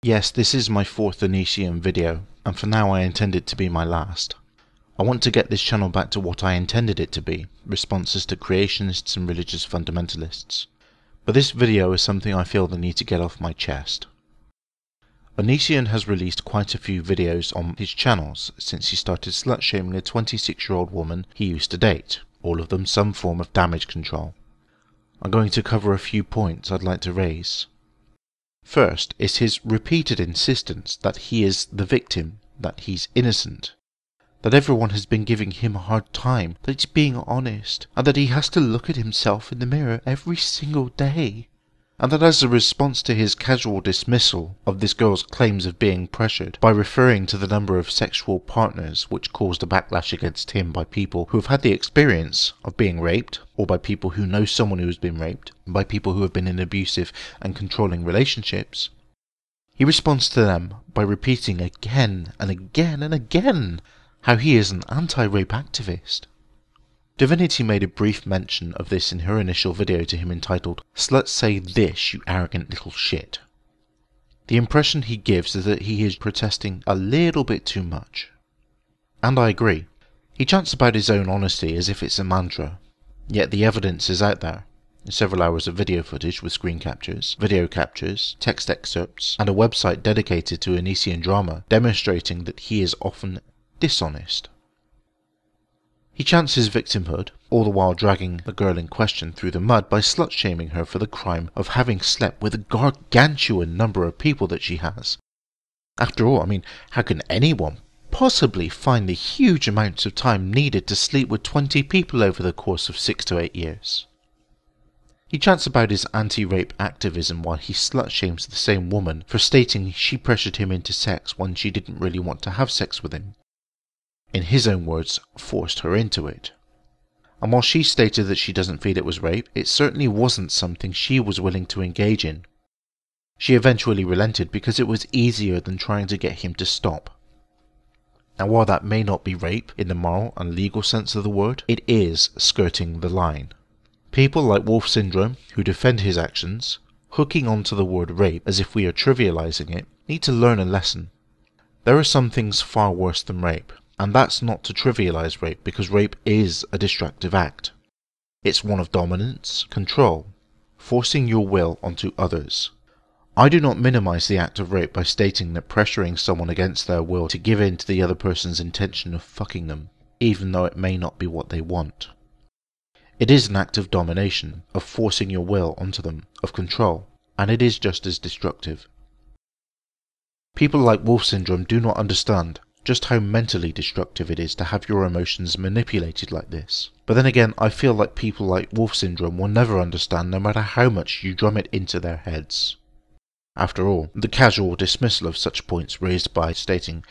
Yes, this is my fourth Onision video, and for now I intend it to be my last. I want to get this channel back to what I intended it to be, responses to creationists and religious fundamentalists. But this video is something I feel the need to get off my chest. Onision has released quite a few videos on his channels since he started slut-shaming a 26-year-old woman he used to date, all of them some form of damage control. I'm going to cover a few points I'd like to raise. First is his repeated insistence that he is the victim, that he's innocent, that everyone has been giving him a hard time, that he's being honest, and that he has to look at himself in the mirror every single day, and that as a response to his casual dismissal of this girl's claims of being pressured by referring to the number of sexual partners which caused a backlash against him by people who have had the experience of being raped, or by people who know someone who has been raped, and by people who have been in abusive and controlling relationships, he responds to them by repeating again and again and again how he is an anti-rape activist. Divinity made a brief mention of this in her initial video to him entitled, "Sluts Say This, You Arrogant Little Shit." The impression he gives is that he is protesting a little bit too much. And I agree. He chants about his own honesty as if it's a mantra, yet the evidence is out there. Several hours of video footage with screen captures, video captures, text excerpts, and a website dedicated to Onision drama demonstrating that he is often dishonest. He chants his victimhood, all the while dragging the girl in question through the mud by slut-shaming her for the crime of having slept with a gargantuan number of people that she has. After all, how can anyone possibly find the huge amounts of time needed to sleep with 20 people over the course of 6 to 8 years? He chants about his anti-rape activism while he slut-shames the same woman for stating she pressured him into sex when she didn't really want to have sex with him. In his own words, forced her into it. And while she stated that she doesn't feel it was rape, it certainly wasn't something she was willing to engage in. She eventually relented because it was easier than trying to get him to stop. Now while that may not be rape in the moral and legal sense of the word, it is skirting the line. People like Wolf Syndrome, who defend his actions, hooking onto the word rape as if we are trivializing it, need to learn a lesson. There are some things far worse than rape. And that's not to trivialize rape, because rape is a destructive act. It's one of dominance, control, forcing your will onto others. I do not minimize the act of rape by stating that pressuring someone against their will to give in to the other person's intention of fucking them, even though it may not be what they want. It is an act of domination, of forcing your will onto them, of control, and it is just as destructive. People like Wolf Syndrome do not understand just how mentally destructive it is to have your emotions manipulated like this. But then again, I feel like people like Wolf Syndrome will never understand no matter how much you drum it into their heads. After all, the casual dismissal of such points raised by stating,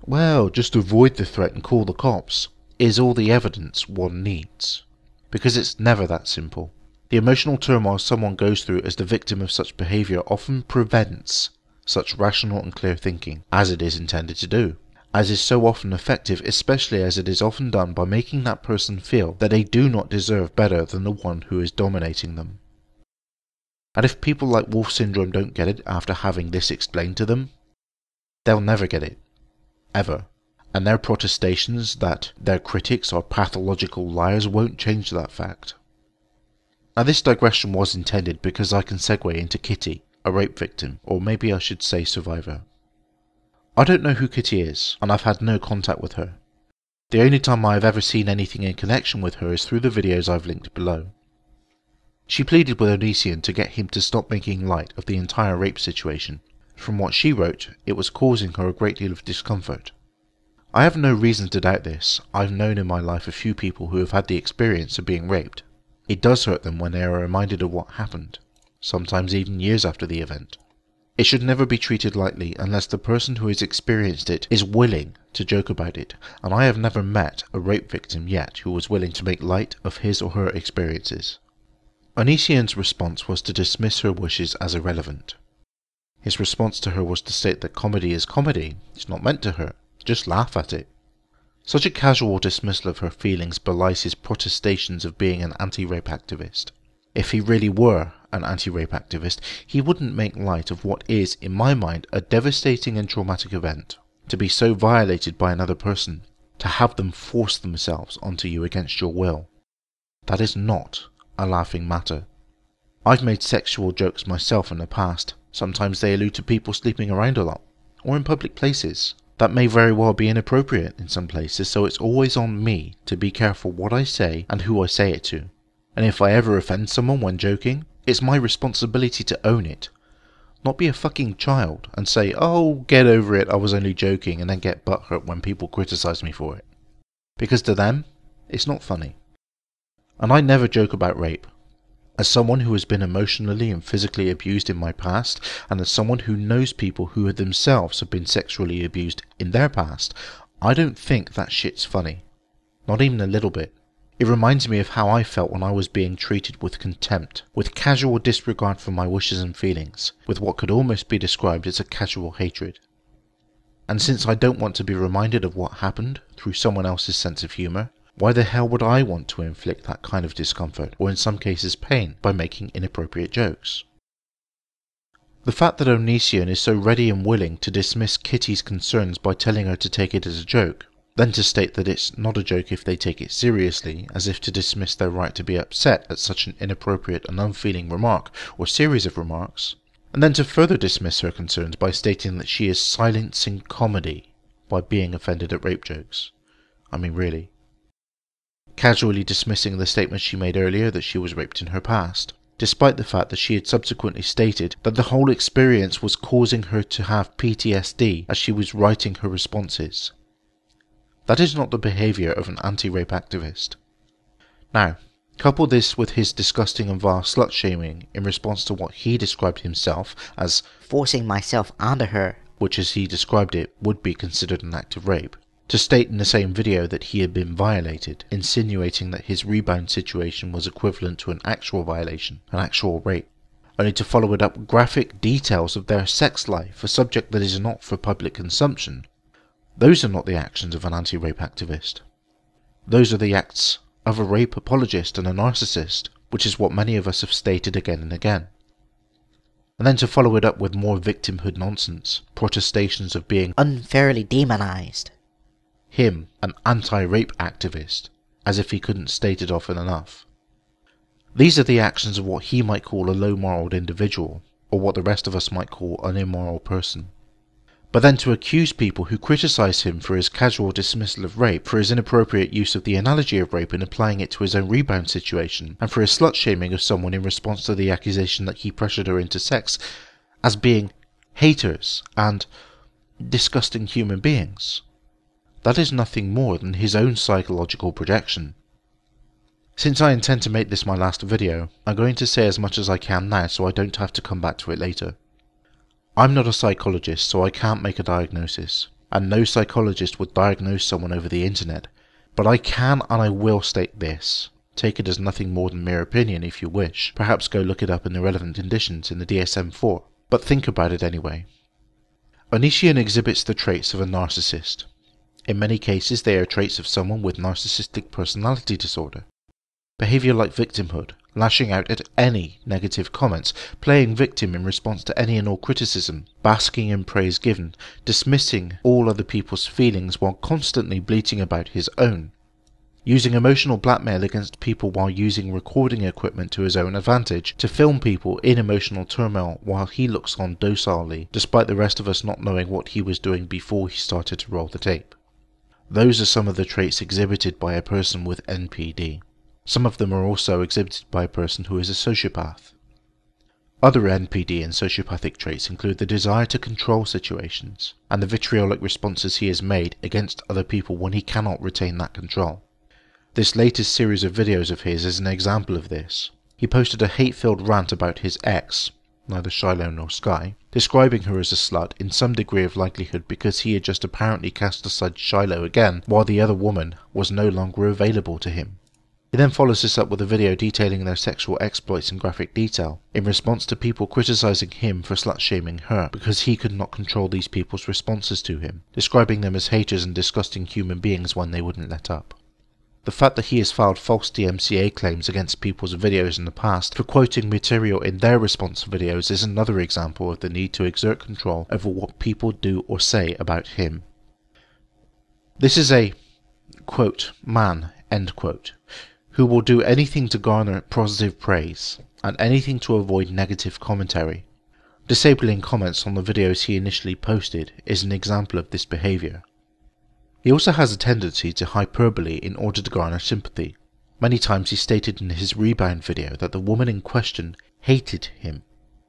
"Well, just avoid the threat and call the cops," is all the evidence one needs. Because it's never that simple. The emotional turmoil someone goes through as the victim of such behaviour often prevents such rational and clear thinking, as it is intended to do. As is so often effective, especially as it is often done by making that person feel that they do not deserve better than the one who is dominating them. And if people like Wolf Syndrome don't get it after having this explained to them, they'll never get it. Ever. And their protestations that their critics are pathological liars won't change that fact. Now this digression was intended because I can segue into Kitty, a rape victim, or maybe I should say survivor. I don't know who Kitty is, and I've had no contact with her. The only time I have ever seen anything in connection with her is through the videos I've linked below. She pleaded with Onision to get him to stop making light of the entire rape situation. From what she wrote, it was causing her a great deal of discomfort. I have no reason to doubt this. I've known in my life a few people who have had the experience of being raped. It does hurt them when they are reminded of what happened, sometimes even years after the event. It should never be treated lightly unless the person who has experienced it is willing to joke about it, and I have never met a rape victim yet who was willing to make light of his or her experiences. Onision's response was to dismiss her wishes as irrelevant. His response to her was to state that comedy is comedy, it's not meant to hurt, just laugh at it. Such a casual dismissal of her feelings belies his protestations of being an anti-rape activist. If he really were an anti-rape activist, he wouldn't make light of what is, in my mind, a devastating and traumatic event. To be so violated by another person, to have them force themselves onto you against your will. That is not a laughing matter. I've made sexual jokes myself in the past. Sometimes they allude to people sleeping around a lot, or in public places. That may very well be inappropriate in some places, so it's always on me to be careful what I say and who I say it to. And if I ever offend someone when joking, it's my responsibility to own it. Not be a fucking child and say, "Oh, get over it, I was only joking," and then get butthurt when people criticise me for it. Because to them, it's not funny. And I never joke about rape. As someone who has been emotionally and physically abused in my past, and as someone who knows people who themselves have been sexually abused in their past, I don't think that shit's funny. Not even a little bit. It reminds me of how I felt when I was being treated with contempt, with casual disregard for my wishes and feelings, with what could almost be described as a casual hatred. And since I don't want to be reminded of what happened through someone else's sense of humour, why the hell would I want to inflict that kind of discomfort, or in some cases pain, by making inappropriate jokes? The fact that Onision is so ready and willing to dismiss Kitty's concerns by telling her to take it as a joke, then to state that it's not a joke if they take it seriously, as if to dismiss their right to be upset at such an inappropriate and unfeeling remark or series of remarks, and then to further dismiss her concerns by stating that she is silencing comedy by being offended at rape jokes. I mean, really. Casually dismissing the statement she made earlier that she was raped in her past, despite the fact that she had subsequently stated that the whole experience was causing her to have PTSD as she was writing her responses. That is not the behaviour of an anti-rape activist. Now, couple this with his disgusting and vile slut-shaming in response to what he described himself as forcing myself onto her, which as he described it would be considered an act of rape, to state in the same video that he had been violated, insinuating that his rebound situation was equivalent to an actual violation, an actual rape, only to follow it up with graphic details of their sex life, a subject that is not for public consumption. Those are not the actions of an anti-rape activist. Those are the acts of a rape apologist and a narcissist, which is what many of us have stated again and again. And then to follow it up with more victimhood nonsense, protestations of being unfairly demonized. Him, an anti-rape activist, as if he couldn't state it often enough. These are the actions of what he might call a low-moraled individual, or what the rest of us might call an immoral person. But then to accuse people who criticise him for his casual dismissal of rape, for his inappropriate use of the analogy of rape and applying it to his own rebound situation, and for his slut-shaming of someone in response to the accusation that he pressured her into sex, as being haters and disgusting human beings. That is nothing more than his own psychological projection. Since I intend to make this my last video, I'm going to say as much as I can now so I don't have to come back to it later. I'm not a psychologist, so I can't make a diagnosis, and no psychologist would diagnose someone over the internet, but I can and I will state this. Take it as nothing more than mere opinion if you wish, perhaps go look it up in the relevant conditions in the DSM-4, but think about it anyway. Onision exhibits the traits of a narcissist. In many cases they are traits of someone with narcissistic personality disorder. Behaviour like victimhood, lashing out at any negative comments, playing victim in response to any and all criticism, basking in praise given, dismissing all other people's feelings while constantly bleating about his own, using emotional blackmail against people while using recording equipment to his own advantage to film people in emotional turmoil while he looks on docilely, despite the rest of us not knowing what he was doing before he started to roll the tape. Those are some of the traits exhibited by a person with NPD. Some of them are also exhibited by a person who is a sociopath. Other NPD and sociopathic traits include the desire to control situations, and the vitriolic responses he has made against other people when he cannot retain that control. This latest series of videos of his is an example of this. He posted a hate-filled rant about his ex, neither Shiloh nor Sky, describing her as a slut in some degree of likelihood because he had just apparently cast aside Shiloh again while the other woman was no longer available to him. He then follows this up with a video detailing their sexual exploits in graphic detail, in response to people criticising him for slut-shaming her because he could not control these people's responses to him, describing them as haters and disgusting human beings when they wouldn't let up. The fact that he has filed false DMCA claims against people's videos in the past for quoting material in their response videos is another example of the need to exert control over what people do or say about him. This is a, quote, man, end quote, who will do anything to garner positive praise, and anything to avoid negative commentary. Disabling comments on the videos he initially posted is an example of this behaviour. He also has a tendency to hyperbole in order to garner sympathy. Many times he stated in his rebound video that the woman in question hated him,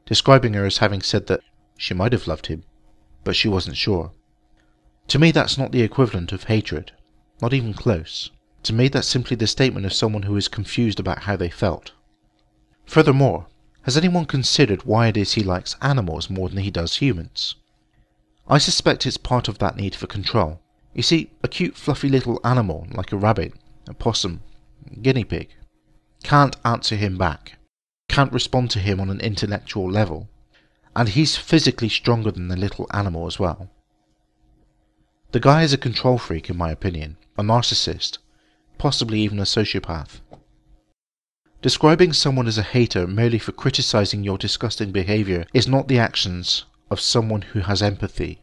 describing her as having said that she might have loved him, but she wasn't sure. To me, that's not the equivalent of hatred, not even close. To me, that's simply the statement of someone who is confused about how they felt. Furthermore, has anyone considered why it is he likes animals more than he does humans? I suspect it's part of that need for control. You see, a cute fluffy little animal like a rabbit, a possum, a guinea pig, can't answer him back, can't respond to him on an intellectual level, and he's physically stronger than the little animal as well. The guy is a control freak in my opinion, a narcissist, possibly even a sociopath. Describing someone as a hater merely for criticizing your disgusting behaviour is not the actions of someone who has empathy.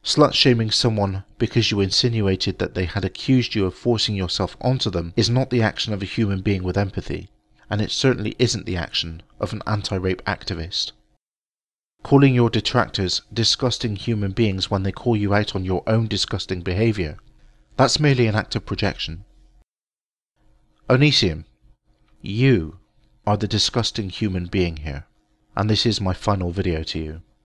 Slut-shaming someone because you insinuated that they had accused you of forcing yourself onto them is not the action of a human being with empathy, and it certainly isn't the action of an anti-rape activist. Calling your detractors disgusting human beings when they call you out on your own disgusting behaviour, that's merely an act of projection. Onision, you are the disgusting human being here, and this is my final video to you.